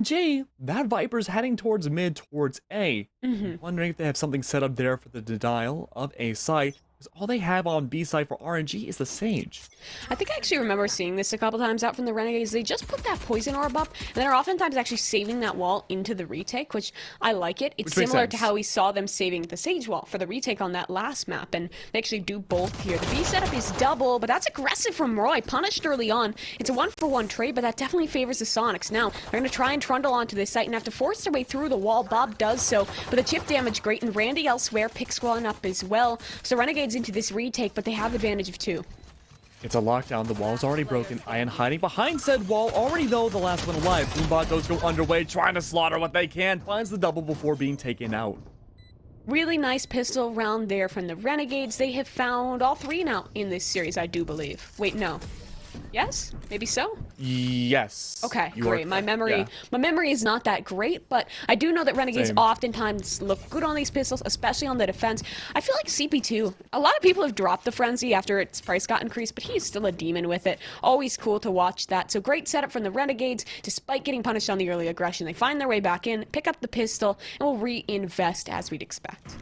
G, that Viper's heading towards mid, towards A. Wondering if they have something set up there for the denial of A site, because all they have on B side for RNG is the Sage. I think I actually remember seeing this a couple times out from the Renegades. They just put that poison orb up, and they're oftentimes actually saving that wall into the retake, which I like it. It's Which makes similar to sense. how we saw them saving the Sage wall for the retake on that last map, and they actually do both here. The B setup is double, but that's aggressive from Roy. Punished early on. It's a 1-for-1 trade, but that definitely favors the Soniqs. Now, they're going to try and trundle onto this site and have to force their way through the wall. Bob does so, but the chip damage great, and Randy elsewhere picks one up as well. So Renegades into this retake, but they have advantage of 2. It's a lockdown. The wall's already broken. Ian hiding behind said wall. Already, though, the last one alive. Boombot does go underway, trying to slaughter what they can. Finds the double before being taken out. Really nice pistol round there from the Renegades. They have found all 3 now in this series, I do believe. Wait, no. Yes? Maybe so? Yes. Okay, You great. are My correct, memory yeah. my memory is not that great, but I do know that Renegades Same. oftentimes look good on these pistols, especially on the defense. I feel like CP2, a lot of people have dropped the Frenzy after its price got increased, but he's still a demon with it. Always cool to watch that. So great setup from the Renegades, despite getting punished on the early aggression. They find their way back in, pick up the pistol, and will reinvest as we'd expect.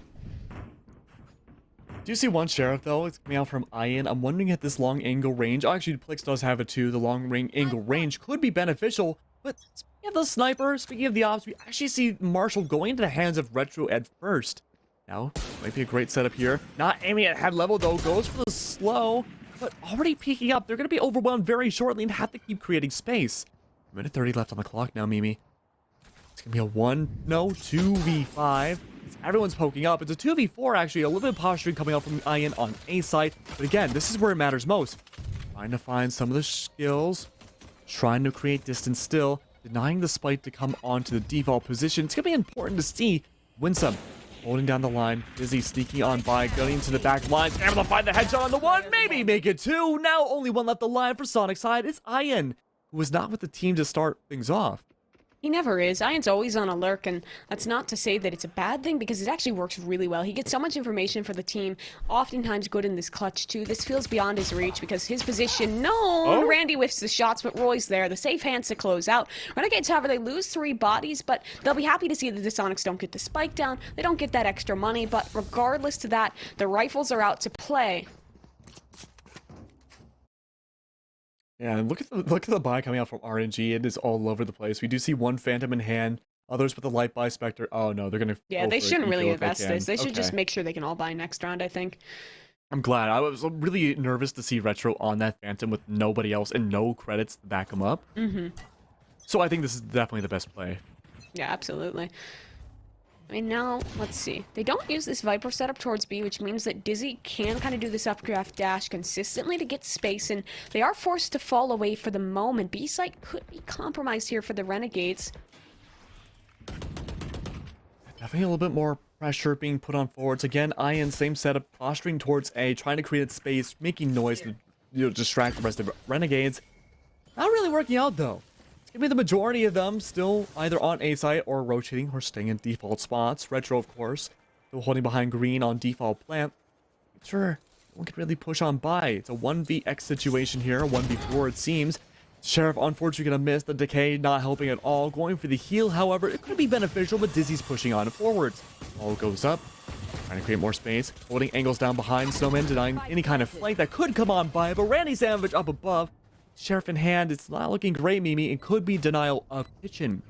Do you see one sheriff, though? It's coming out from Ian. I'm wondering if this long angle range... Oh, actually, Plix does have it, too. The long angle range could be beneficial. But speaking of the sniper, speaking of the ops, we actually see Marshall going into the hands of Retro at first. Now, might be a great setup here. Not aiming at head level, though. Goes for the slow. But already peeking up. They're going to be overwhelmed very shortly and have to keep creating space. A minute 30 left on the clock now, Mimi. It's going to be a 2v5. Everyone's poking up. It's a 2v4, actually. A little bit of posturing coming up from Ian on A side. But again, this is where it matters most. Trying to find some of the skills. Trying to create distance still. Denying the spike to come onto the default position. It's going to be important to see Winsome holding down the line. Dizzy sneaking on by, going into the back lines. Able to find the headshot on the 1. Maybe make it 2. Now only 1 left alive for Sonic's side. It's Ian, who was not with the team to start things off. He never is. Ian's always on a lurk, and that's not to say that it's a bad thing, because it actually works really well. He gets so much information for the team, oftentimes good in this clutch, too. This feels beyond his reach, because his position known. Oh. Randy whiffs the shots, but Roy's there. The safe hands to close out. Renegades, however, they lose 3 bodies, but they'll be happy to see that the Sonics don't get the spike down. They don't get that extra money, but regardless to that, the rifles are out to play. Yeah, and look at the buy coming out from RNG. It is all over the place. We do see one Phantom in hand, others with the light buy Spectre. Oh no, they're gonna. Yeah, they shouldn't really invest can. this. They should just Okay. make sure they can all buy next round, I think. I'm glad. I was really nervous to see Retro on that Phantom with nobody else and no credits to back him up. So I think this is definitely the best play. Yeah, absolutely. I mean, now, let's see. They don't use this Viper setup towards B, which means that Dizzy can kind of do this updraft dash consistently to get space, and they are forced to fall away for the moment. B site could be compromised here for the Renegades. Definitely a little bit more pressure being put on forwards. Again, Ian, same setup, posturing towards A, trying to create space, making noise to distract the rest of the Renegades. Not really working out, though. It's going to be the majority of them still either on A site or rotating or staying in default spots. Retro, of course, still holding behind green on default plant. Sure, no one can really push on by. It's a 1vx situation here, 1v4 it seems. Sheriff unfortunately gonna miss. The decay not helping at all. Going for the heal, however, it could be beneficial, but Dizzy's pushing on forwards. All goes up. Trying to create more space. Holding angles down behind. Snowman denying any kind of flank that could come on by, but Randy Savage up above. Sheriff in hand. It's not looking great, Mimi. It could be denial of kitchen.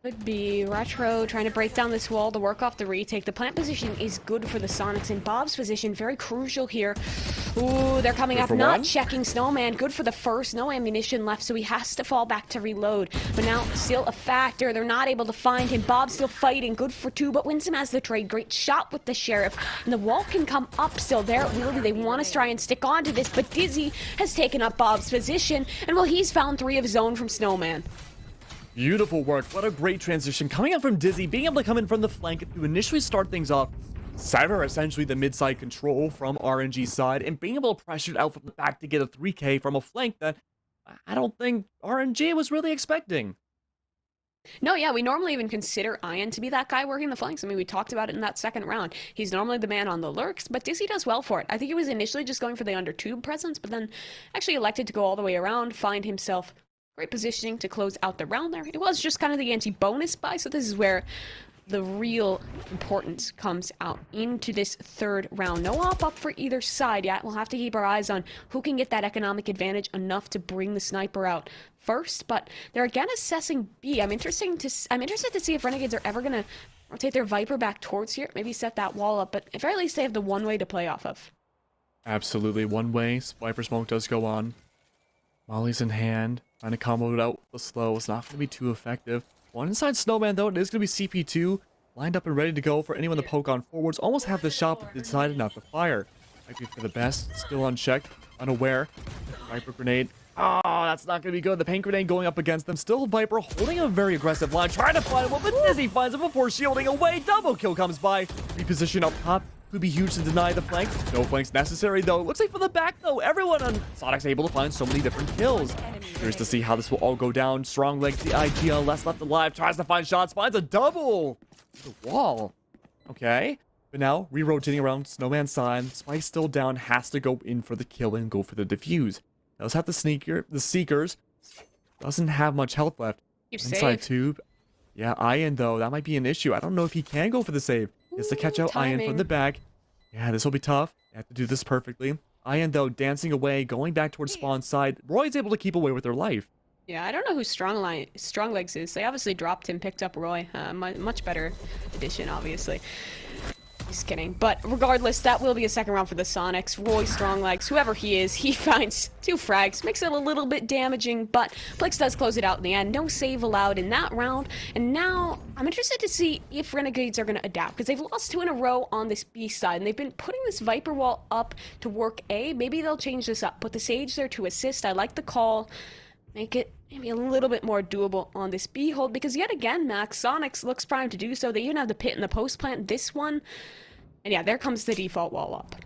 Could be Retro trying to break down this wall to work off the retake. The plant position is good for the Sonics, and Bob's position very crucial here. Ooh, they're coming Good up, for not one. checking Snowman. Good for the first, no ammunition left, so he has to fall back to reload. But now, still a factor. They're not able to find him. Bob's still fighting. Good for 2, but Winsome has the trade. Great shot with the Sheriff. And the wall can come up still. There, really, they want to try and stick on to this, but Dizzy has taken up Bob's position, and well, he's found 3 of his own from Snowman. Beautiful work. What a great transition. Coming out from Dizzy, being able to come in from the flank to initially start things off. Sever essentially the mid-side control from RNG side, and being able to pressure it out from the back to get a 3k from a flank that I don't think RNG was really expecting. No, yeah, we normally even consider Ian to be that guy working the flanks. I mean, we talked about it in that second round. He's normally the man on the lurks, but Dizzy does well for it. I think he was initially just going for the under tube presence, but then actually elected to go all the way around, find himself Great positioning to close out the round there. It was just kind of the anti-bonus buy, so this is where the real importance comes out into this third round. No op up for either side yet. We'll have to keep our eyes on who can get that economic advantage enough to bring the sniper out first, but they're again assessing B. I'm interested to see if Renegades are ever going to rotate their Viper back towards here, maybe set that wall up, but at very least they have the one way to play off of. Absolutely, one way. Viper smoke does go on. Molly's in hand, trying to combo it out with the slow. It's not going to be too effective. One inside Snowman, though, it is going to be CP2. Lined up and ready to go for anyone to poke on forwards. Almost have the shot, but decided not to fire. Might be for the best. Still unchecked, unaware. Viper grenade. Oh, that's not going to be good. The paint grenade going up against them. Still Viper holding a very aggressive line. Trying to find one, but Dizzy finds him before shielding away. Double kill comes by. Reposition up top. Could be huge to deny the flank. No flanks necessary, though. Looks like for the back, though, everyone on Soniqs able to find so many different kills. Curious to see how this will all go down. Strong legs, the IGL, less left alive. Tries to find shots, finds a double. The wall. Okay. But now, re-rotating around Snowman's side. Spike's still down, has to go in for the kill and go for the defuse. Does have the Seekers. Doesn't have much health left. Inside tube. Yeah, Ian, though, that might be an issue. I don't know if he can go for the save. He has to catch out Ian from the back. Yeah, this will be tough. You have to do this perfectly. Ian, though, dancing away, going back towards spawn's side. Roy's able to keep away with their life. Yeah, I don't know who Strong Legs is. They obviously dropped him, picked up Roy. Much better addition, obviously. Just kidding. But regardless, that will be a second round for the Soniqs. Roy Stronglegs, whoever he is, he finds 2 frags. Makes it a little bit damaging, but Plex does close it out in the end. No save allowed in that round. And now, I'm interested to see if Renegades are going to adapt, because they've lost 2 in a row on this B side, and they've been putting this Viper wall up to work A. Maybe they'll change this up. Put the Sage there to assist. I like the call. Make it maybe a little bit more doable on this B hold, because yet again, Max, Soniqs looks primed to do so. They even have the pit and the post plant. This one, and yeah, there comes the default wall up.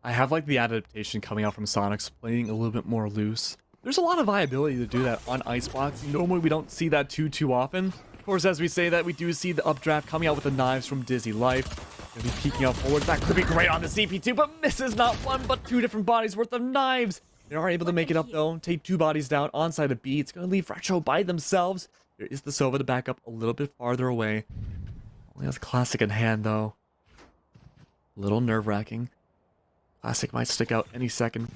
I have like the adaptation coming out from Soniqs, playing a little bit more loose. There's a lot of viability to do that on Icebox. Normally we don't see that too often. Of course, as we say that, we do see the updraft coming out with the knives from Dizzy Life. Gonna be peeking out forward. That could be great on the CP2, but misses not 1 but 2 different bodies worth of knives. They are able to make it up though, take 2 bodies down onside of B. It's gonna leave Retro by themselves. There is the Sova to back up a little bit farther away. Only has Classic in hand though. A little nerve-wracking. Classic might stick out any second.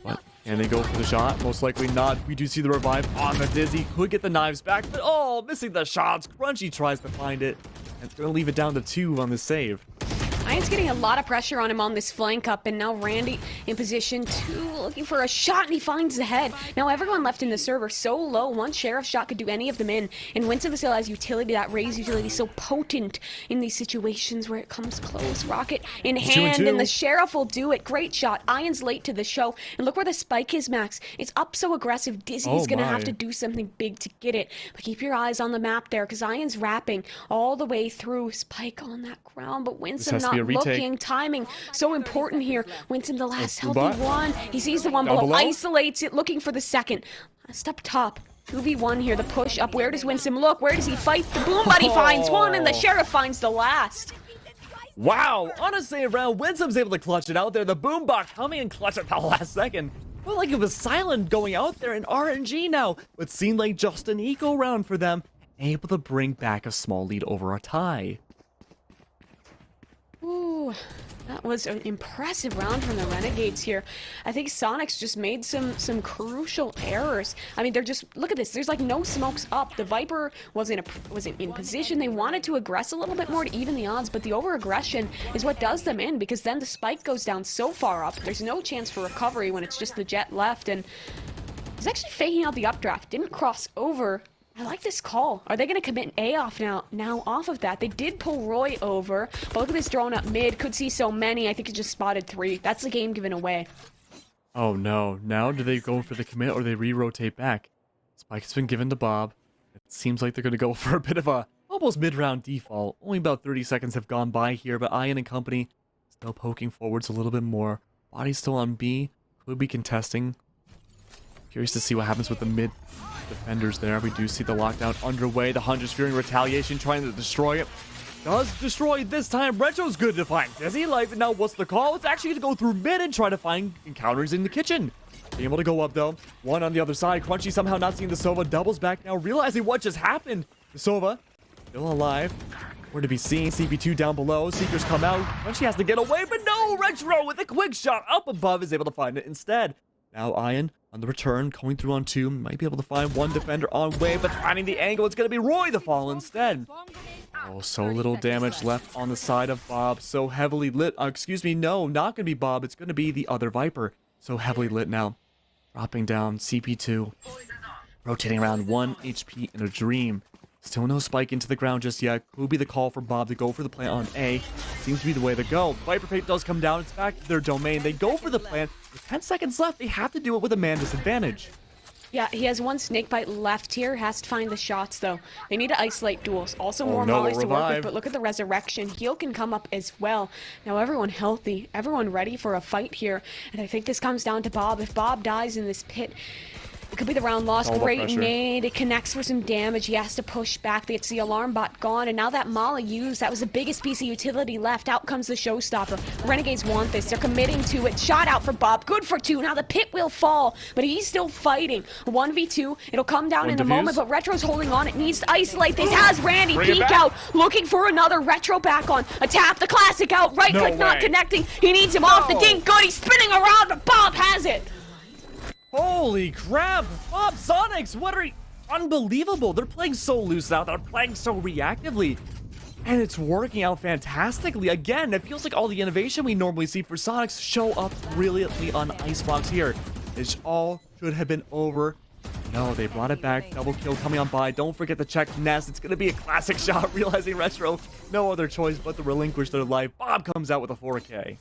But can they go for the shot? Most likely not. We do see the revive on the Dizzy. Could get the knives back, but oh, missing the shots. Crunchy tries to find it. And it's going to leave it down to 2 on the save. Ian's getting a lot of pressure on him on this flank up, and now Randy in position 2, looking for a shot, and he finds the head. Now everyone left in the server so low, 1 Sheriff shot could do any of them in, and Winston still has utility. That raise utility is so potent in these situations where it comes close. Rocket in hand, and the Sheriff will do it. Great shot. Ian's late to the show, and look where the spike is, Max. It's up so aggressive. Dizzy's gonna have to do something big to get it, but keep your eyes on the map there, because Ian's wrapping all the way through. Spike on that ground, but Winston not looking. Timing so important here. Winston the last healthy one. He sees the one below, isolates it, looking for the second. Last up top. 2v1 here, the push up. Where does Winston look? Where does he fight? The Boom Buddy finds one, and the Sheriff finds the last. Wow, on a save round, Winston's able to clutch it out there. The Boom Bot coming and clutch at the last second. Well, like it was silent going out there in RNG now. It seemed like just an eco round for them. Able to bring back a small lead over a tie. Ooh, that was an impressive round from the Renegades here. I think Soniqs just made some crucial errors. I mean, they're just, look at this. There's like no smokes up. The Viper wasn't in position. They wanted to aggress a little bit more to even the odds, but the over-aggression is what does them in, because then the spike goes down so far up. There's no chance for recovery when it's just the jet left, and he's actually faking out the updraft. Didn't cross over. I like this call. Are they going to commit an A off now off of that? They did pull Roy over. But look at this drone up mid. Could see so many. I think it just spotted 3. That's the game given away. Oh no. Now do they go for the commit or they re-rotate back? Spike has been given to Bob. It seems like they're going to go for a bit of a almost mid-round default. Only about 30 seconds have gone by here, but Ian and company still poking forwards a little bit more. Body's still on B. Could be contesting. Curious to see what happens with the mid defenders there. We do see the lockdown underway. The Hunter's fearing retaliation, trying to destroy it. Does destroy this time. Retro's good to find Dizzy Life. And now what's the call? It's actually going to go through mid and try to find encounters in the kitchen. Being able to go up though. One on the other side. Crunchy somehow not seeing the Sova. Doubles back now, realizing what just happened. The Sova still alive. Where to be seen. CP2 down below. Seekers come out. Crunchy has to get away, but no! Retro with a quick shot up above is able to find it instead. Now Ian on the return, going through on 2. Might be able to find one defender on way, but finding the angle, it's going to be Roy the fall instead. Oh, so little damage left on the side of Bob. So heavily lit. Excuse me, no, not going to be Bob. It's going to be the other Viper. So heavily lit now. Dropping down CP2. Rotating around 1 HP in a dream. Still no spike into the ground just yet. Could be the call for Bob to go for the plant on A. Seems to be the way to go. Viper Fate does come down. It's back to their domain. They go for the plant. With 10 seconds left, they have to do it with a man disadvantage. Yeah, he has 1 snakebite left here. Has to find the shots, though. They need to isolate duels. Also, more mollies to work with, but look at the resurrection. Heal can come up as well. Now, everyone healthy. Everyone ready for a fight here. And I think this comes down to Bob. If Bob dies in this pit, it could be the round loss. Great nade. It connects for some damage. He has to push back. It's the alarm bot gone. And now that Molly used, that was the biggest piece of utility left. Out comes the showstopper. Renegades want this. They're committing to it. Shot out for Bob. Good for 2. Now the pit will fall, but he's still fighting. 1v2. It'll come down in a moment, but Retro's holding on. It needs to isolate this. Has Randy peek out. Looking for another. Retro back on. A tap. The classic out. Right click not connecting. He needs him off the dink. Good. He's spinning around, but Bob has it. Holy crap! Bob Soniqs, what are you? Unbelievable! They're playing so loose out. They're playing so reactively. And it's working out fantastically. Again, it feels like all the innovation we normally see for Soniqs show up brilliantly on Icebox here. It all should have been over. No, they brought it back. Double kill coming on by. Don't forget to check Nest. It's going to be a classic shot, realizing Retro. No other choice but to relinquish their life. Bob comes out with a 4K.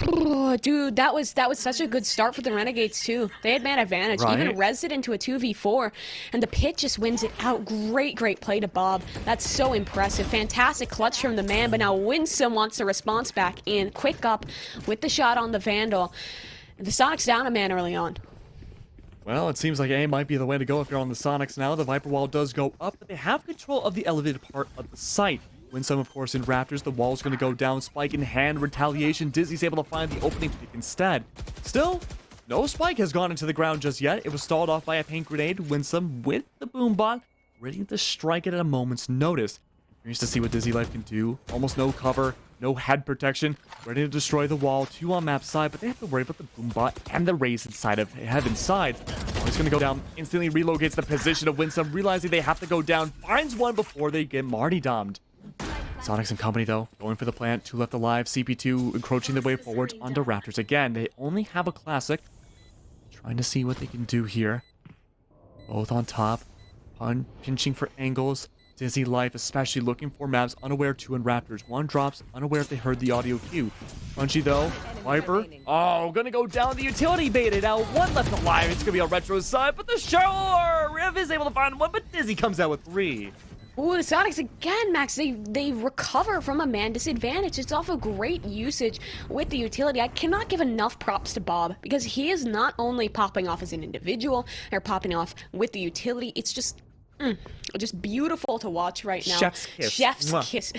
Oh, dude, that was such a good start for the Renegades too. They had man advantage, even rezzed it into a 2v4, and the pit just wins it out. Great play to Bob. That's so impressive. Fantastic clutch from the man, but now Winsome wants the response back in. Quick up with the shot on the Vandal. And the Soniqs down a man early on. Well, it seems like A might be the way to go if you're on the Soniqs now. The Viper wall does go up, but they have control of the elevated part of the site. Winsome, of course, in Raptors. The wall's going to go down. Spike in hand. Retaliation. Dizzy's able to find the opening pick instead. Still, no spike has gone into the ground just yet. It was stalled off by a paint grenade. Winsome with the boom bot, ready to strike it at a moment's notice. Curious to see what Dizzy Life can do. Almost no cover. No head protection. Ready to destroy the wall. 2 on map side, but they have to worry about the boom bot and the raise inside of heaven side. He's going to go down. Instantly relocates the position of Winsome, realizing they have to go down. Finds one before they get martydomed. Soniqs and company, though, going for the plant. 2 left alive. CP2 encroaching their way forwards onto Raptors again. They only have a classic. Trying to see what they can do here. Both on top. Pinching for angles. Dizzy Life, especially looking for maps. Unaware 2 and Raptors. 1 drops. Unaware if they heard the audio cue. Crunchy, though. Viper. Oh, gonna go down. The utility baited out. 1 left alive. It's gonna be on Retro's side, but the Shower Riv is able to find 1, but Dizzy comes out with 3. Ooh, the Soniqs again, Max. They recover from a man disadvantage. It's off of great usage with the utility. I cannot give enough props to Bob because he is not only popping off as an individual or popping off with the utility. It's just beautiful to watch right now. Chef's kiss. Chef's kiss.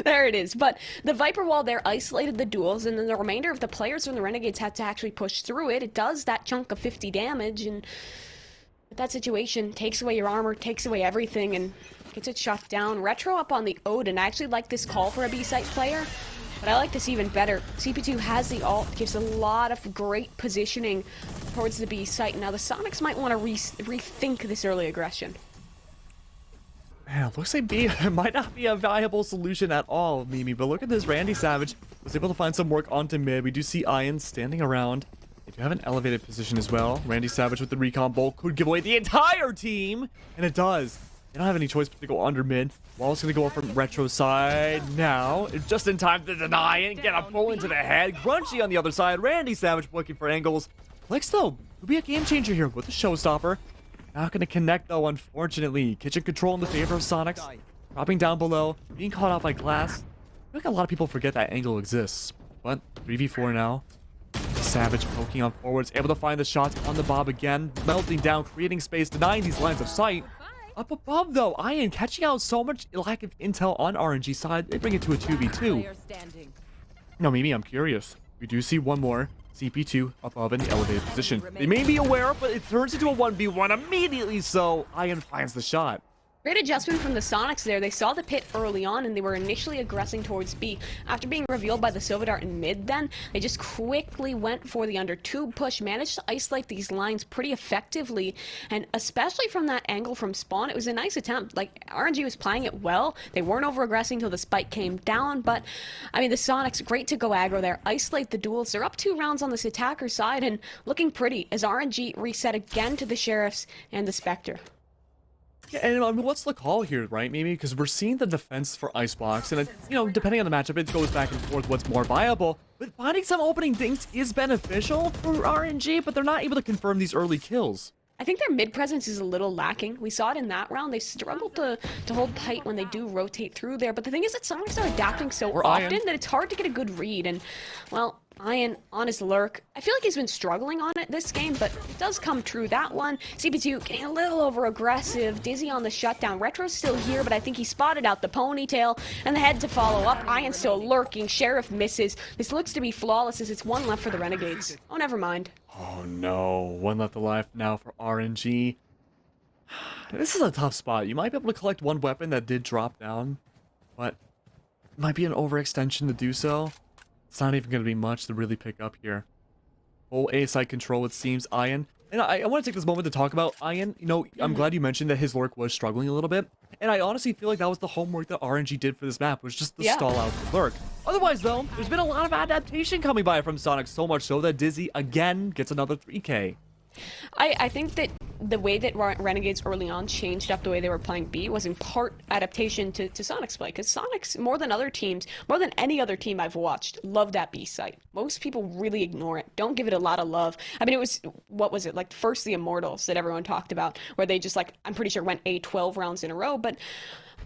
There it is. But the Viper wall there isolated the duels, and then the remainder of the players from the Renegades had to actually push through it. It does that chunk of 50 damage, and that situation takes away your armor, takes away everything, and gets it shut down. Retro up on the Odin. I actually like this call for a B-site player, but I like this even better. CP2 has the ult, gives a lot of great positioning towards the B-site. Now the Soniqs might want to rethink this early aggression. Man, it looks like B might not be a viable solution at all, Mimi, but look at this. Randy Savage was able to find some work onto mid. We do see Ian standing around. They do have an elevated position as well. Randy Savage with the recon bolt could give away the entire team, and it does. They don't have any choice but to go under mid. Wall's going to go up from Retro side now. It's just in time to deny and get a pull into the head. Crunchy on the other side. Randy Savage looking for angles. Clicks, though, could be a game changer here with the showstopper. Not going to connect, though, unfortunately. Kitchen control in the favor of Soniqs. Dropping down below. Being caught out by glass. I feel like a lot of people forget that angle exists. But 3v4 now. Savage poking on forwards, able to find the shots on the Bob again, melting down, creating space, denying these lines of sight. Up above, though, Ian catching out so much lack of intel on RNG side. They bring it to a 2v2. No, Mimi, I'm curious. We do see one more. CP2 above in the elevated position. They may be aware, but it turns into a 1v1 immediately, so Ian finds the shot. Great adjustment from the Soniqs there. They saw the pit early on and they were initially aggressing towards B. After being revealed by the Silver Dart in mid then, they just quickly went for the under tube push, managed to isolate these lines pretty effectively, and especially from that angle from spawn, it was a nice attempt. Like, RNG was playing it well. They weren't over-aggressing until the spike came down, but, I mean, the Soniqs, great to go aggro there, isolate the duels. They're up 2 rounds on this attacker side and looking pretty as RNG reset again to the Sheriffs and the Spectre. Yeah, and I mean, what's the call here, right? Maybe because we're seeing the defense for Icebox, and you know, depending on the matchup, it goes back and forth what's more viable. But finding some opening dinks is beneficial for RNG, but they're not able to confirm these early kills. I think their mid presence is a little lacking. We saw it in that round. They struggled to hold tight when they do rotate through there. But the thing is that Soniqs are adapting so often that it's hard to get a good read. And, well, Ian on his lurk. I feel like he's been struggling on it this game, but it does come true. That one, CP2 getting a little over aggressive. Dizzy on the shutdown. Retro's still here, but I think he spotted out the ponytail and the head to follow up. Ian's still lurking. Sheriff misses. This looks to be flawless as it's 1 left for the Renegades. Oh, never mind. Oh no, 1 left alive now for RNG. This is a tough spot. You might be able to collect 1 weapon that did drop down, but it might be an overextension to do so. It's not even going to be much to really pick up here. Full A side control, it seems, Ian. And I want to take this moment to talk about Ian. You know, I'm glad you mentioned that his lurk was struggling a little bit. And I honestly feel like that was the homework that RNG did for this map, was just the stall out the lurk. Otherwise, though, there's been a lot of adaptation coming by from Sonic, so much so that Dizzy, again, gets another 3K. I think that the way that Renegades early on changed up the way they were playing B was in part adaptation to Soniqs play, because Soniqs, more than other teams, more than any other team I've watched, love that B site. Most people really ignore it, don't give it a lot of love. I mean, it was, what was it, like first the Immortals that everyone talked about, where they just, like, I'm pretty sure went 12 rounds in a row, but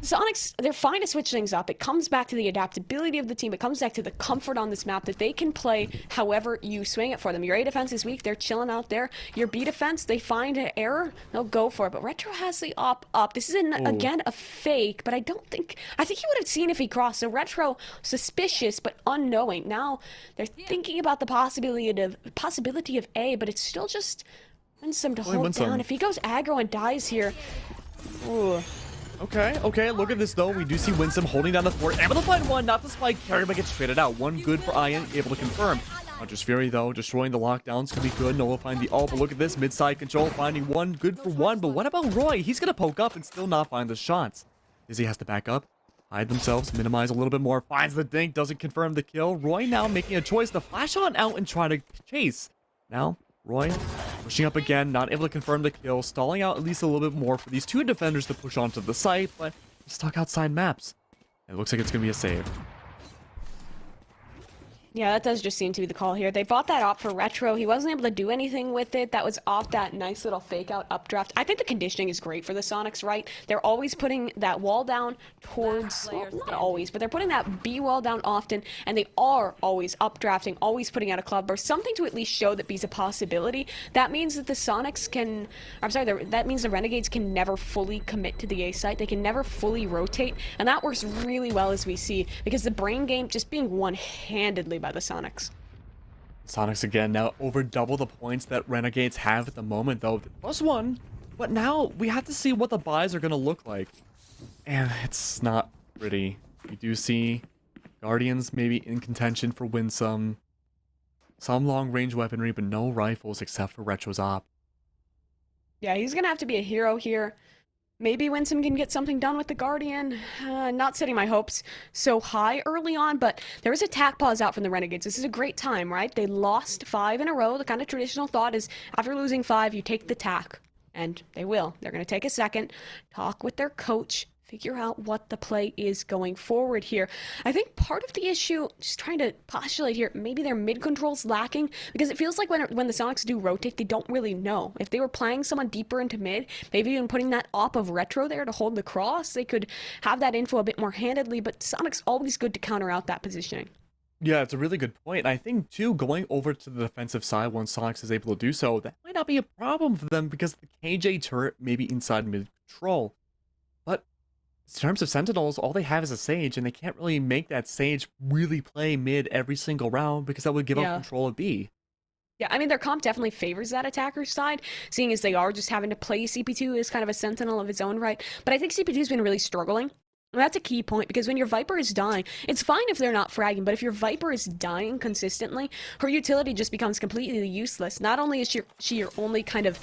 Soniqs, they're fine to switch things up. It comes back to the adaptability of the team. It comes back to the comfort on this map that they can play however you swing it for them. Your A defense is weak. They're chilling out there. Your B defense, they find an error. They'll go for it. But Retro has the op up. This is, again, a fake, but I think he would have seen if he crossed. So Retro, suspicious, but unknowing. Now, they're thinking about the possibility of A, but it's still just Winsome to hold down. If he goes aggro and dies here, ooh. Okay, look at this though. We do see Winsome holding down the fort, able to find 1, not the spike carry, but gets traded out. 1 good for Ian, able to confirm. Hunter's Fury though, destroying the lockdowns could be good. Nullifying the ult, but look at this, mid-side control, finding 1, good for 1. But what about Roy? He's gonna poke up and still not find the shots. Dizzy has to back up, hide themselves, minimize a little bit more, finds the dink, doesn't confirm the kill. Roy now making a choice to flash on out and try to chase. Now, Roy pushing up again, not able to confirm the kill, stalling out at least a little bit more for these 2 defenders to push onto the site, but stuck outside maps. It looks like it's going to be a save. Yeah, that does just seem to be the call here. They bought that op for Retro. He wasn't able to do anything with it. That was off that nice little fake out updraft. I think the conditioning is great for the Soniqs, right? They're always putting that wall down towards, well, not always, but they're putting that B wall down often, and they are always updrafting, always putting out a club burst, something to at least show that B's a possibility. That means that the Soniqs can, I'm sorry, that means the Renegades can never fully commit to the A site. They can never fully rotate, and that works really well as we see, because the brain game just being one-handedly by the Soniqs. Soniqs again now over double the points that Renegades have at the moment though. +1, but now we have to see what the buys are going to look like. And it's not pretty. We do see Guardians maybe in contention for Winsome. Some long range weaponry, but no rifles except for Retro's op. Yeah, he's going to have to be a hero here. Maybe Winsome can get something done with the Guardian. Not setting my hopes so high early on, but there is a tack pause out from the Renegades. This is a great time, right? They lost 5 in a row. The kind of traditional thought is after losing 5, you take the tack. And they will. They're going to take a second, talk with their coach, figure out what the play is going forward here. I think part of the issue, just trying to postulate here, maybe their mid control's lacking, because it feels like when the Soniqs do rotate, they don't really know. If they were playing someone deeper into mid, maybe even putting that op of Retro there to hold the cross, they could have that info a bit more handedly, but Soniqs always good to counter out that positioning. Yeah, it's a really good point. I think, too, going over to the defensive side once Soniqs is able to do so, that might not be a problem for them because the KJ turret may be inside mid-control. But in terms of Sentinels, all they have is a Sage, and they can't really make that Sage really play mid every single round because that would give up control of B. Yeah, I mean, their comp definitely favors that attacker's side, seeing as they are just having to play CP2 as kind of a sentinel of his own right. But I think CP2's been really struggling. And that's a key point, because when your Viper is dying, it's fine if they're not fragging, but if your Viper is dying consistently, her utility just becomes completely useless. Not only is she your only kind of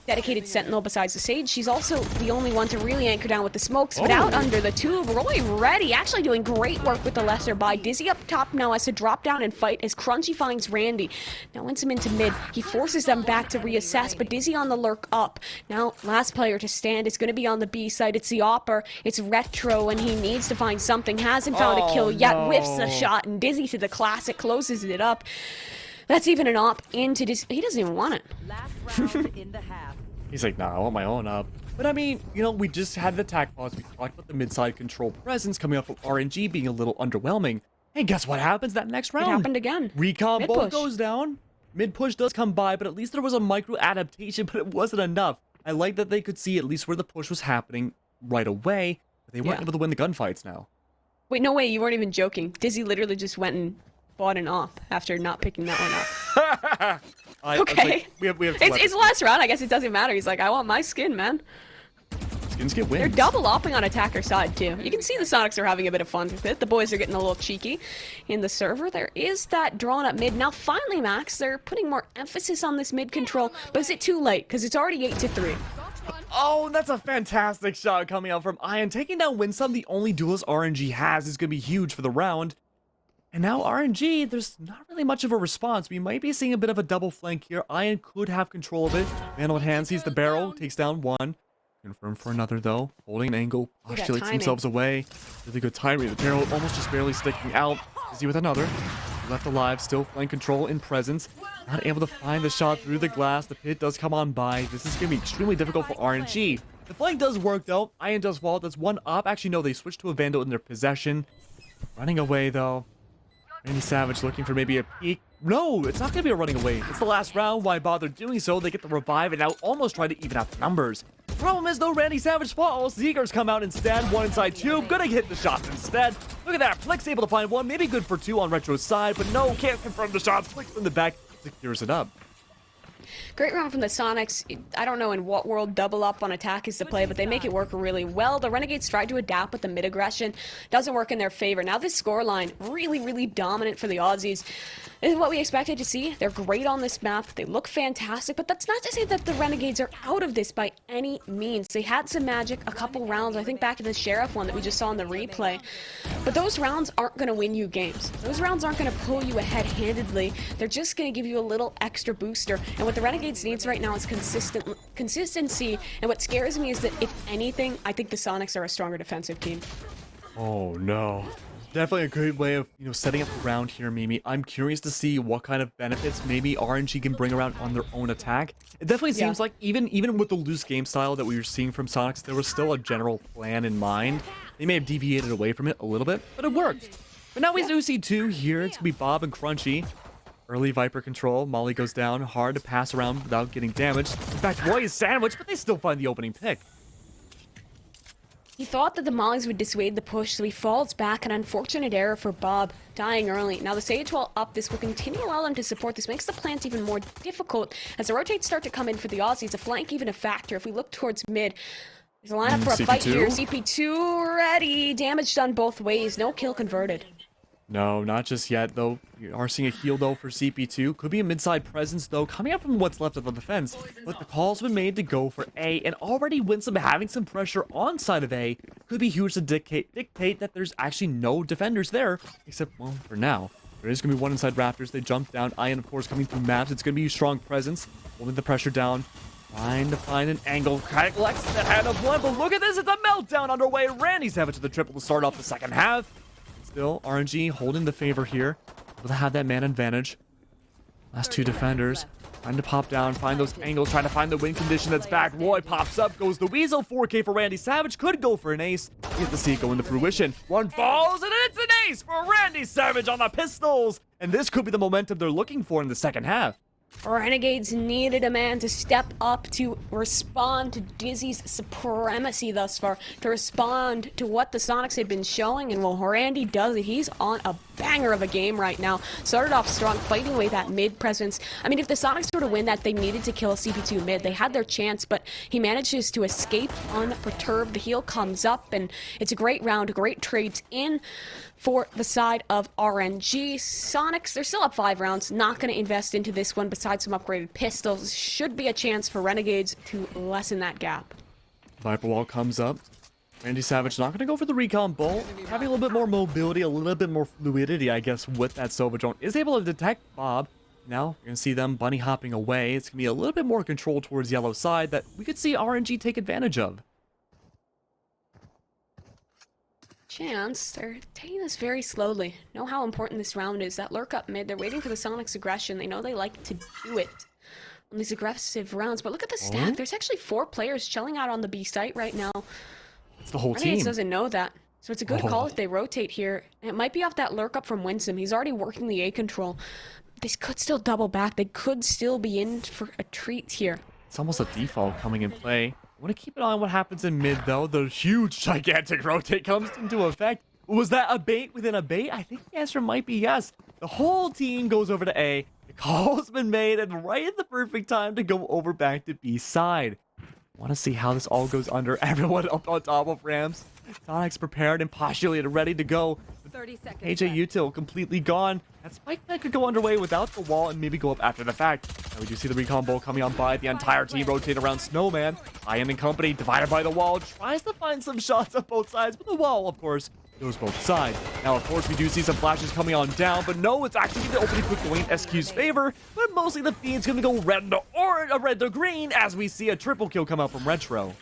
dedicated sentinel besides the Sage, she's also the only one to really anchor down with the smokes. But out under the tube, Roy ready, actually doing great work with the lesser buy. Dizzy up top now has to drop down and fight as Crunchy finds Randy. Now wins him into mid. He forces them back to reassess, but Dizzy on the lurk up. Now last player to stand is going to be on the B side. It's the Opper. It's Retro, and he needs to find something. Hasn't found a kill yet. Whiffs a shot, and Dizzy to the classic closes it up. That's even an op into Dizzy. He doesn't even want it. Last round in the half. He's like, nah, I want my own up. But I mean, you know, we just had the attack pause. We talked about the mid-side control presence coming up from RNG being a little underwhelming. And guess what happens that next round? It happened again. Recon Mid bolt push. goes down. Mid push does come by, but at least there was a micro adaptation, but it wasn't enough. I like that they could see at least where the push was happening right away, but they weren't able to win the gunfights now. Wait, no way, you weren't even joking. Dizzy literally just went and bought an op after not picking that one up. Okay. We have It's the last round. I guess it doesn't matter. He's like, I want my skin, man. skins get wins. They're double opping on attacker side, too. You can see the Soniqs are having a bit of fun with it. The boys are getting a little cheeky in the server. There is that drawn up mid. Now, finally, Max, they're putting more emphasis on this mid control. But is it too late? Because it's already 8-3. Oh, that's a fantastic shot coming out from Ian. Taking down Winsome, the only duelist RNG has, is going to be huge for the round. And now RNG, there's not really much of a response. We might be seeing a bit of a double flank here. Ian could have control of it. Man on hand sees the barrel, takes down one. Confirm for another though. Holding an angle, postulates themselves away. Really good timing. The barrel almost just barely sticking out. Dizzy with another. Left alive, still flank control in presence. Not able to find the shot through the glass. The pit does come on by. This is going to be extremely difficult for RNG. The flank does work though. Ian does fall. That's one up. Actually, no, they switched to a Vandal in their possession. Running away though. Randy Savage looking for maybe a peek. No, it's not going to be a running away. It's the last round. Why bother doing so? They get the revive and now almost try to even out the numbers. Problem is, though, Randy Savage falls. Zeekers come out instead. One inside tube. Gonna hit the shots instead. Look at that. Flick's able to find one. Maybe good for two on Retro's side, but no, can't confirm the shots. Flick's in the back. Secures it up. Great round from the Soniqs. I don't know in what world double up on attack is the play, but they make it work really well. The Renegades tried to adapt with the mid aggression. Doesn't work in their favor. Now this scoreline, really, really dominant for the Aussies. This is what we expected to see. They're great on this map. They look fantastic, but that's not to say that the Renegades are out of this by any means. They had some magic a couple rounds, I think back in the Sheriff one that we just saw in the replay. But those rounds aren't going to win you games. Those rounds aren't going to pull you ahead handedly. They're just going to give you a little extra booster. And what the Renegades needs right now is consistency. And what scares me is that, if anything, I think the Soniqs are a stronger defensive team. Oh, no. Definitely a good way of, setting up the round here, Mimi. I'm curious to see what kind of benefits maybe RNG can bring around on their own attack. It definitely seems like even with the loose game style that we were seeing from Soniqs, there was still a general plan in mind. They may have deviated away from it a little bit, but it worked. But now we do see two here. It's going to be Bob and Crunchy. Early Viper control. Molly goes down. Hard to pass around without getting damaged. In fact, Roy is sandwiched, but they still find the opening pick. He thought that the Mollies would dissuade the push, so he falls back. An unfortunate error for Bob, dying early. Now the Sage wall up this will continue to allow them to support. This makes the plant even more difficult as the rotates start to come in for the Aussies. A flank even a factor. If we look towards mid, there's a lineup for a fight here. CP2 ready. Damage done both ways. No kill converted. No, not just yet, though. You are seeing a heal, though, for CP2. Could be a mid-side presence, though, coming up from what's left of the defense. But the call's been made to go for A, and already Winsome having some pressure on side of A could be huge to dictate that there's actually no defenders there, except, well, for now. There is going to be one inside Raptors. They jump down. Ian, of course, coming through maps. It's going to be a strong presence, holding the pressure down. Trying to find an angle. Collects the head of one, but look at this. It's a meltdown underway. Randy Savage to the triple to start off the second half. Still, RNG holding the favor here. Able to have that man advantage. Last two defenders. Trying to pop down, find those angles, trying to find the win condition that's back. Roy pops up, goes the Weasel. 4K for Randy Savage. Could go for an ace. Get to see it go into fruition. One falls, and it's an ace for Randy Savage on the pistols. And this could be the momentum they're looking for in the second half. Renegades needed a man to step up to respond to Dizzy's supremacy thus far, to respond to what the Sonics had been showing, and well, Randy does it. He's on a banger of a game right now. Started off strong, fighting away that mid presence. I mean, if the Sonics were to win that, they needed to kill a CP2 mid. They had their chance, but he manages to escape unperturbed. The heal comes up, and it's a great round, great trades in for the side of RNG. Sonics, they're still up 5 rounds, not going to invest into this one besides some upgraded pistols. Should be a chance for Renegades to lessen that gap. Viper wall comes up. Randy Savage not going to go for the recon bolt. Having a little bit more mobility, a little bit more fluidity, I guess, with that Sova drone. Is able to detect Bob. Now, you're going to see them bunny hopping away. It's going to be a little bit more control towards yellow side that we could see RNG take advantage of. Chance, they're taking this very slowly. Know how important this round is. That lurk up mid, they're waiting for the Sonics aggression. They know they like to do it on these aggressive rounds. But look at the stack. There's actually 4 players chilling out on the B site right now. It's the whole Renegades team. doesn't know that. So it's a good call if they rotate here. It might be off that lurk up from Winsome. He's already working the A control. This could still double back. They could still be in for a treat here. It's almost a default coming in play. I want to keep an eye on what happens in mid, though. The huge, gigantic rotate comes into effect. Was that a bait within a bait? I think the answer might be yes. The whole team goes over to A. The call's been made, and right at the perfect time to go over back to B side. Want to see how this all goes under. Everyone up on top of Rams. Sonics prepared and postulated, ready to go. 30 seconds. AJ util completely gone. That spike that could go underway without the wall and maybe go up after the fact. Now we do see the recon bolt coming on by. The entire team rotate around Snowman. Ian and company divided by the wall. Tries to find some shots on both sides, but the wall, of course, goes both sides. Now, of course, we do see some flashes coming on down, but no, it's actually the opening quick going in SQ's favor. But mostly the Fiend's going to go red to orange, red to green, as we see a triple kill come out from Retro.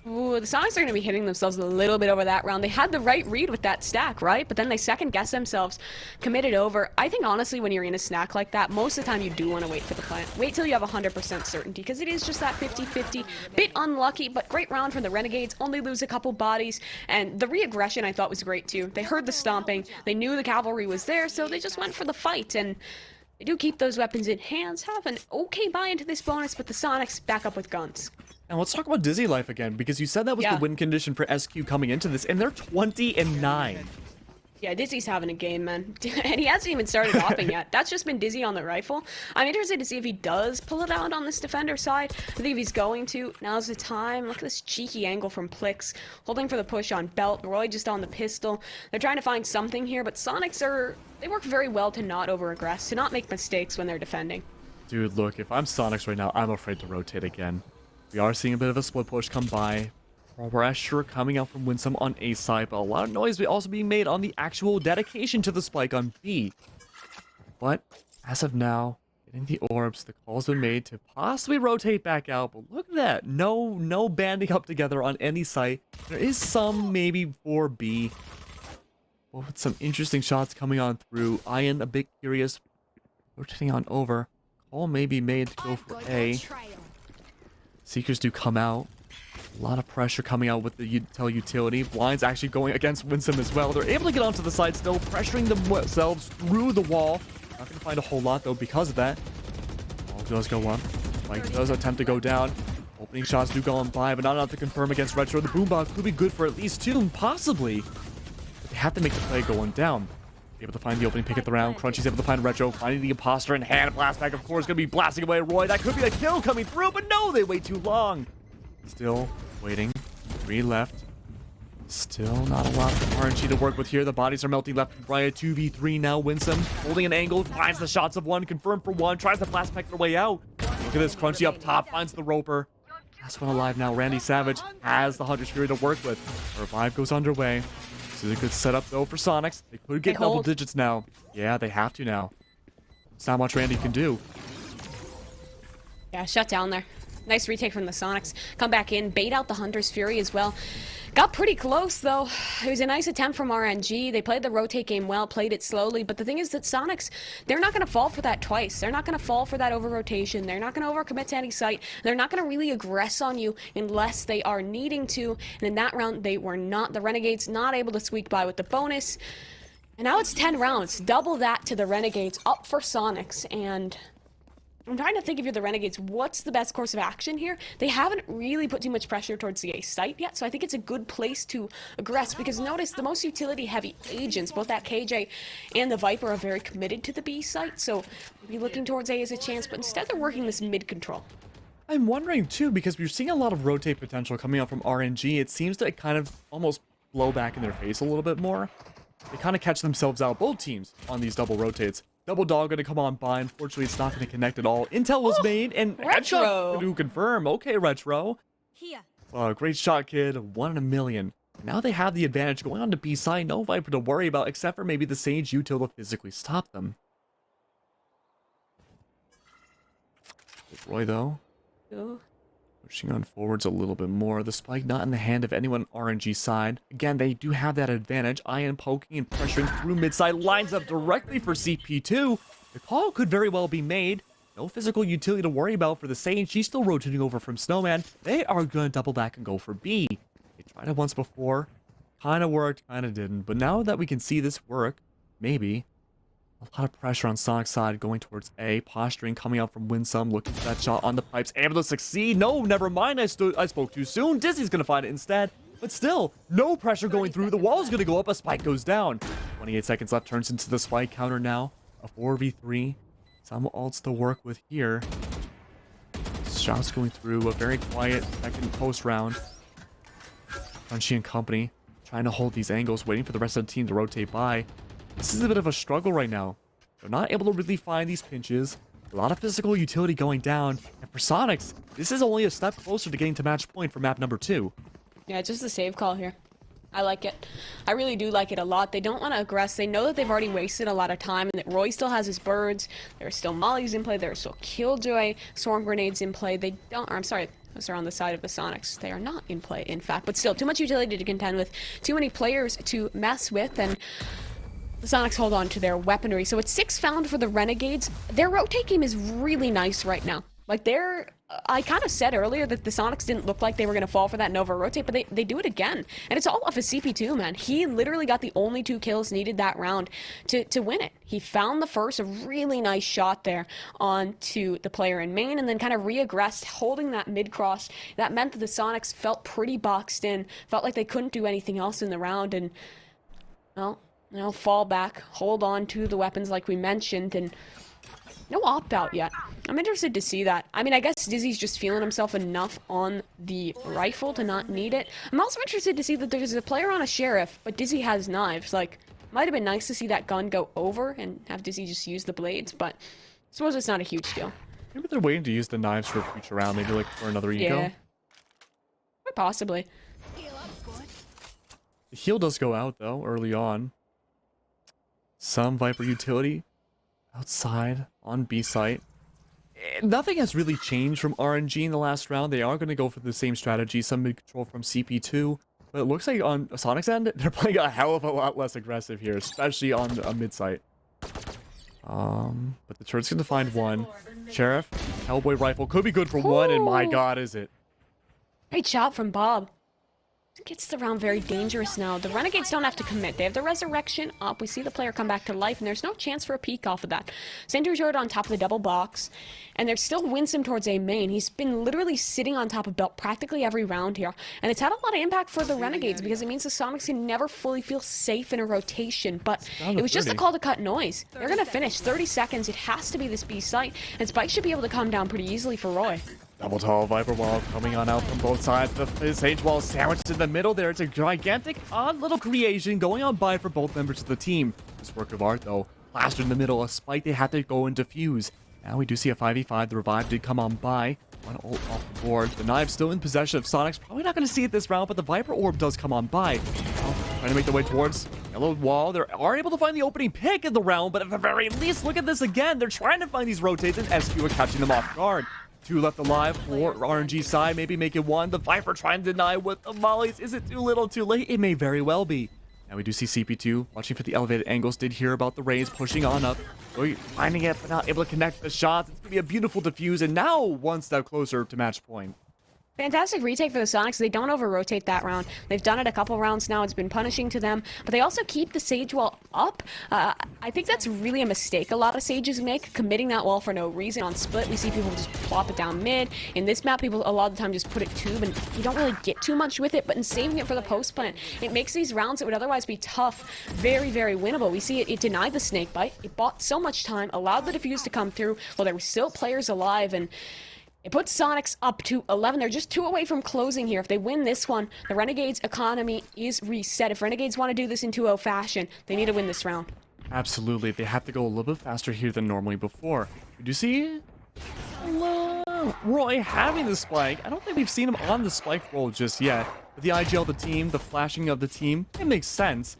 Ooh, the Sonics are going to be hitting themselves a little bit over that round. They had the right read with that stack, right? But then they second-guess themselves, committed over. I think, honestly, when you're in a snack like that, most of the time you do want to wait for the plant. Wait till you have 100% certainty, because it is just that 50-50. Bit unlucky, but great round from the Renegades. Only lose a couple bodies. And the re-aggression, I thought, was great, too. They heard the stomping. They knew the cavalry was there, so they just went for the fight. And they do keep those weapons in hands. Have an okay buy into this bonus, but the Sonics back up with guns. And let's talk about Dizzy Life again, because you said that was the win condition for SQ coming into this, and they're 20-9. Yeah, Dizzy's having a game, man. And he hasn't even started hopping yet. That's just been Dizzy on the rifle. I'm interested to see if he does pull it out on this defender side. I think if he's going to, now's the time. Look at this cheeky angle from Plix. Holding for the push on Belt. Roy just on the pistol. They're trying to find something here, but Sonics are... They work very well to not over-aggress, to not make mistakes when they're defending. Dude, look, if I'm Sonics right now, I'm afraid to rotate again. We are seeing a bit of a split push come by. Pressure coming out from Winsome on A side, but a lot of noise also being made on the actual dedication to the spike on B. But as of now, getting the orbs, the call's been made to possibly rotate back out. But look at that, no banding up together on any site. There is some maybe for B. Well, with some interesting shots coming on through. Ian a bit curious, rotating on over. Call may be made to go for A. Seekers do come out. A lot of pressure coming out with the util utility. Blinds actually going against Winsome as well. They're able to get onto the side still, pressuring themselves through the wall. Not going to find a whole lot, though, because of that. Ball does go up. Mike does attempt to go down. Opening shots do go on by, but not enough to confirm against Retro. The boombox could be good for at least 2, possibly. But they have to make the play going down. Able to find the opening pick at the round. Crunchy's able to find Retro, finding the imposter, and hand blast back, of course, going to be blasting away Roy. That could be a kill coming through, but no, they wait too long. Still waiting. 3 left. Still not a lot for RNG to work with here. The bodies are melting left and right. 2v3 now. Winsome holding an angle, finds the shots of 1, confirmed for 1, tries to blast pack their way out. Look at this, Crunchy up top, finds the roper. Last one alive now. Randy Savage has the Hunter's Fury to work with. Revive goes underway. This is a good setup, though, for Sonics. They could get double digits now. Yeah, they have to now. It's not much Randy can do. Yeah, shut down there. Nice retake from the Sonics. Come back in, bait out the Hunter's Fury as well. Got pretty close, though. It was a nice attempt from RNG. They played the rotate game well, played it slowly. But the thing is that Sonics, they're not going to fall for that twice. They're not going to fall for that over-rotation. They're not going to overcommit to any site. They're not going to really aggress on you unless they are needing to. And in that round, they were not. The Renegades not able to squeak by with the bonus. And now it's 10 rounds. Double that to the Renegades, up for Sonics. And I'm trying to think if you're the Renegades, what's the best course of action here? They haven't really put too much pressure towards the A site yet, so I think it's a good place to aggress, because notice the most utility-heavy agents, both that KJ and the Viper, are very committed to the B site, so maybe looking towards A is a chance, but instead they're working this mid-control. I'm wondering too, because we're seeing a lot of rotate potential coming out from RNG. It seems to kind of almost blow back in their face a little bit more. They kind of catch themselves out, both teams, on these double rotates. Double dog gonna come on by. Unfortunately, it's not gonna connect at all. Intel was made, and Retro headshot to confirm. Okay, Retro. Here. Great shot, kid. 1 in a million. Now they have the advantage going on to B side. No Viper to worry about, except for maybe the Sage util to physically stop them. Roy, though, Oh. pushing on forwards a little bit more. The spike not in the hand of anyone on RNG side. Again, they do have that advantage. Ian poking and pressuring through mid side. Lines up directly for CP2. The call could very well be made. No physical utility to worry about for the Sage. She's still rotating over from Snowman. They are going to double back and go for B. They tried it once before. Kind of worked, kind of didn't. But now that we can see this work, maybe. A lot of pressure on Soniqs' side going towards A. Posturing coming out from Winsome. Looking for that shot on the pipes. Able to succeed. No, never mind. I spoke too soon. Dizzy's going to find it instead. But still, no pressure going through. The wall's going to go up. A spike goes down. 28 seconds left. Turns into the spike counter now. A 4v3. Some ults to work with here. Shots going through. A very quiet second post round. Crunchy and company trying to hold these angles. Waiting for the rest of the team to rotate by. This is a bit of a struggle right now. They're not able to really find these pinches. A lot of physical utility going down. And for Soniqs, this is only a step closer to getting to match point for map number 2. Yeah, just a save call here. I like it. I really do like it a lot. They don't want to aggress. They know that they've already wasted a lot of time and that Roy still has his birds. There are still mollies in play. There are still killjoy swarm grenades in play. They don't, or I'm sorry, those are on the side of the Soniqs. They are not in play, in fact. But still, too much utility to contend with. Too many players to mess with, and the Soniqs hold on to their weaponry. So it's 6 found for the Renegades. Their rotate game is really nice right now. Like, I kind of said earlier that the Soniqs didn't look like they were going to fall for that Nova rotate, but they do it again. And it's all off of CP2, man. He literally got the only 2 kills needed that round to win it. He found the first, a really nice shot there onto the player in main, and then kind of re-aggressed, holding that mid-cross. That meant that the Soniqs felt pretty boxed in, felt like they couldn't do anything else in the round, and, well, fall back, hold on to the weapons like we mentioned, and no opt-out yet. I'm interested to see that. I mean, I guess Dizzy's just feeling himself enough on the rifle to not need it. I'm also interested to see that there's a player on a sheriff, but Dizzy has knives. Like, might have been nice to see that gun go over and have Dizzy just use the blades, but I suppose it's not a huge deal. Maybe they're waiting to use the knives for a future round, maybe like for another eco. Yeah. Quite possibly. The heal does go out though, early on. Some Viper utility outside on B site. Nothing has really changed from RNG in the last round. They are going to go for the same strategy, some mid-control from CP2. But it looks like on Soniqs' end, they're playing a hell of a lot less aggressive here, especially on a mid-site. But the turret's going to find one. Sheriff, Hellboy rifle could be good for one, and my god, is it. Great shot from Bob. It gets the round very dangerous now. The Renegades don't have to commit. They have the resurrection up. We see the player come back to life, and there's no chance for a peek off of that. Sentry turret on top of the double box, and there's still Winsome towards A main. He's been literally sitting on top of belt practically every round here, and it's had a lot of impact for the Renegades because it means the Soniqs can never fully feel safe in a rotation, but it was just a call to cut noise. They're going to finish 30 seconds. It has to be this B site, and Spike should be able to come down pretty easily for Roy. Double tall Viper wall coming on out from both sides. The Sage wall sandwiched in the middle there. It's a gigantic, odd little creation going on by for both members of the team. This work of art, though, plastered in the middle. A spike they had to go and defuse. Now we do see a 5v5. The revive did come on by. One ult off the board. The knife still in possession of Soniqs. Probably not going to see it this round, but the Viper orb does come on by. Now, trying to make their way towards yellow wall. They are able to find the opening pick in the round, but at the very least, look at this again. They're trying to find these rotates, and SQ are catching them off guard. 2 left alive for RNG side. Maybe make it 1. The Viper trying to deny with the mollies. Is it too little, too late? It may very well be. Now we do see CP2 watching for the elevated angles. Did hear about the raise pushing on up. Finding it, but not able to connect the shots. It's going to be a beautiful defuse. And now 1 step closer to match point. Fantastic retake for the Sonics. They don't over-rotate that round. They've done it a couple rounds now. It's been punishing to them, but they also keep the Sage wall up. I think that's really a mistake a lot of Sages make, committing that wall for no reason. On split, we see people just plop it down mid. In this map, people a lot of the time just put it tube, and you don't really get too much with it, but in saving it for the post plant, it makes these rounds that would otherwise be tough very, very winnable. We see it denied the snake bite. It bought so much time, allowed the defuse to come through while there were still players alive, and it puts Sonics up to 11. They're just 2 away from closing here. If they win this one, the Renegades' economy is reset. If Renegades want to do this in 2-0 fashion, they need to win this round. Absolutely. They have to go a little bit faster here than normally before. Did you see Roy having the spike? I don't think we've seen him on the spike roll just yet. With the IGL of the team, the flashing of the team, it makes sense.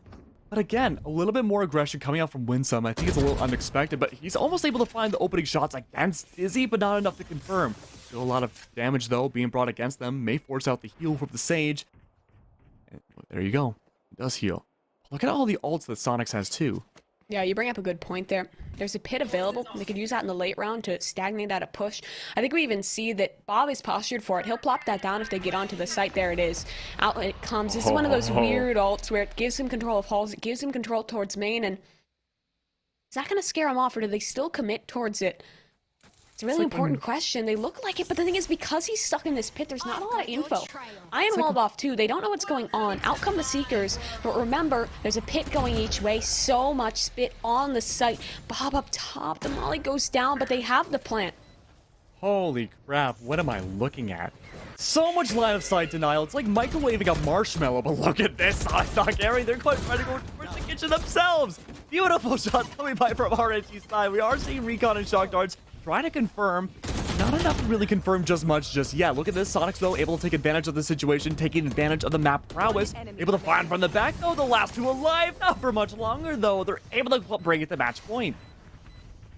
But again, a little bit more aggression coming out from Winsome. I think it's a little unexpected, but he's almost able to find the opening shots against Dizzy, but not enough to confirm. Still a lot of damage, though, being brought against them. May force out the heal from the Sage. And there you go. It does heal. Look at all the ults that Sonics has, too. Yeah, you bring up a good point there. There's a pit available. They could use that in the late round to stagnate at a push. I think we even see that Bob is postured for it. He'll plop that down if they get onto the site. There it is. Out it comes. This is one of those weird ults where it gives him control of halls. It gives him control towards main. And is that going to scare him off, or do they still commit towards it? It's a really important question. They look like it, but the thing is, because he's stuck in this pit, there's not a lot of info. Iron walled off too. They don't know what's going on. Out come the Seekers, but remember, there's a pit going each way. So much spit on the site. Bob up top. The molly goes down, but they have the plant. Holy crap, what am I looking at? So much line of sight denial. It's like microwaving a marshmallow, but look at this. It's not Gary. They're quite trying to go towards the kitchen themselves. Beautiful shots coming by from RNG side. We are seeing Recon and Shock Darts trying to confirm. Not enough to really confirm just much just yet. Look at this. Sonics, though, able to take advantage of the situation, taking advantage of the map prowess. Able to find from the back, though. The last 2 alive. Not for much longer, though. They're able to bring it to match point.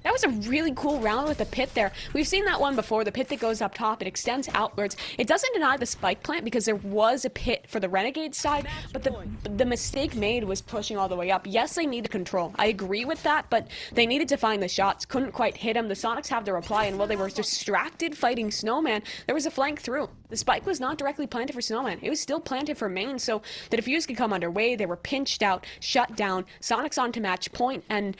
That was a really cool round with the pit there. We've seen that one before, the pit that goes up top, it extends outwards. It doesn't deny the spike plant because there was a pit for the Renegade side, but the mistake made was pushing all the way up. Yes, they needed control. I agree with that, but they needed to find the shots. Couldn't quite hit him. The Sonics have the reply, and while they were distracted fighting Snowman, there was a flank through. The spike was not directly planted for Snowman. It was still planted for main, so the defuse could come underway. They were pinched out, shut down. Sonics on to match point, and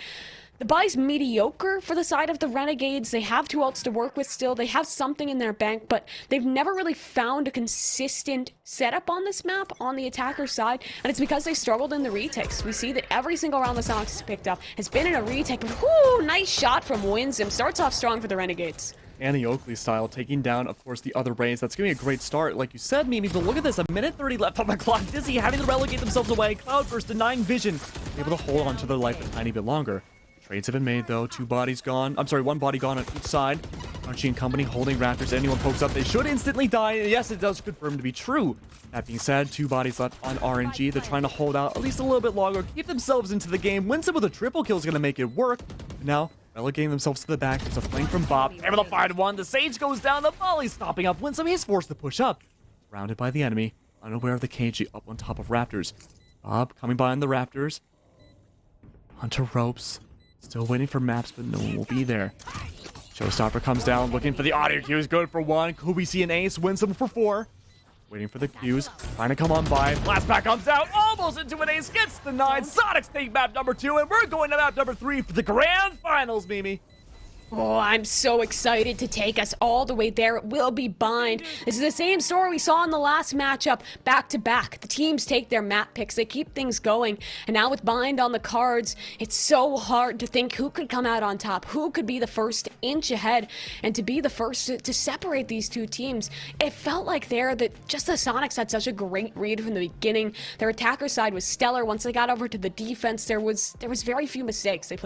the buy's mediocre for the side of the Renegades. They have 2 ults to work with still. They have something in their bank, but they've never really found a consistent setup on this map on the attacker side, and it's because they struggled in the retakes. We see that every single round the Sonics has picked up has been in a retake, but whoo, nice shot from Winsome. Starts off strong for the Renegades. Annie Oakley style, taking down, of course, the other Rays. That's going to be a great start. Like you said, Mimi, but look at this. 1:30 left on the clock. Dizzy having to relegate themselves away. Cloudburst denying vision. Able to hold on to their life a tiny bit longer. Trades have been made, though. 2 bodies gone. I'm sorry, 1 body gone on each side. Archie and company holding Raptors. Anyone pokes up, they should instantly die. Yes, it does confirm to be true. That being said, 2 bodies left on RNG. They're trying to hold out at least a little bit longer, keep themselves into the game. Winsome with a triple kill is going to make it work. But now, relegating themselves to the back. There's a flank from Bob. Able to find one. The Sage goes down. The volley's stopping up. Winsome, he's forced to push up. Surrounded by the enemy. Unaware of the KG up on top of Raptors. Bob coming by on the Raptors. Onto ropes. Still waiting for maps, but no one will be there. Showstopper comes down, looking for the audio cues. Good for 1. Could we see an ace? Winsome for 4. Waiting for the cues. Trying to come on by. Blast pack comes out. Almost into an ace. Gets the 9. Sonics take map number 2. And we're going to map number 3 for the grand finals, Mimi. Oh, I'm so excited to take us all the way there. It will be Bind. This is the same story we saw in the last matchup, back to back. The teams take their map picks, they keep things going. And now with Bind on the cards, it's so hard to think who could come out on top, who could be the first to inch ahead, and to be the first to separate these 2 teams. It felt like there that just the Sonics had such a great read from the beginning. Their attacker side was stellar. Once they got over to the defense, there was very few mistakes. They played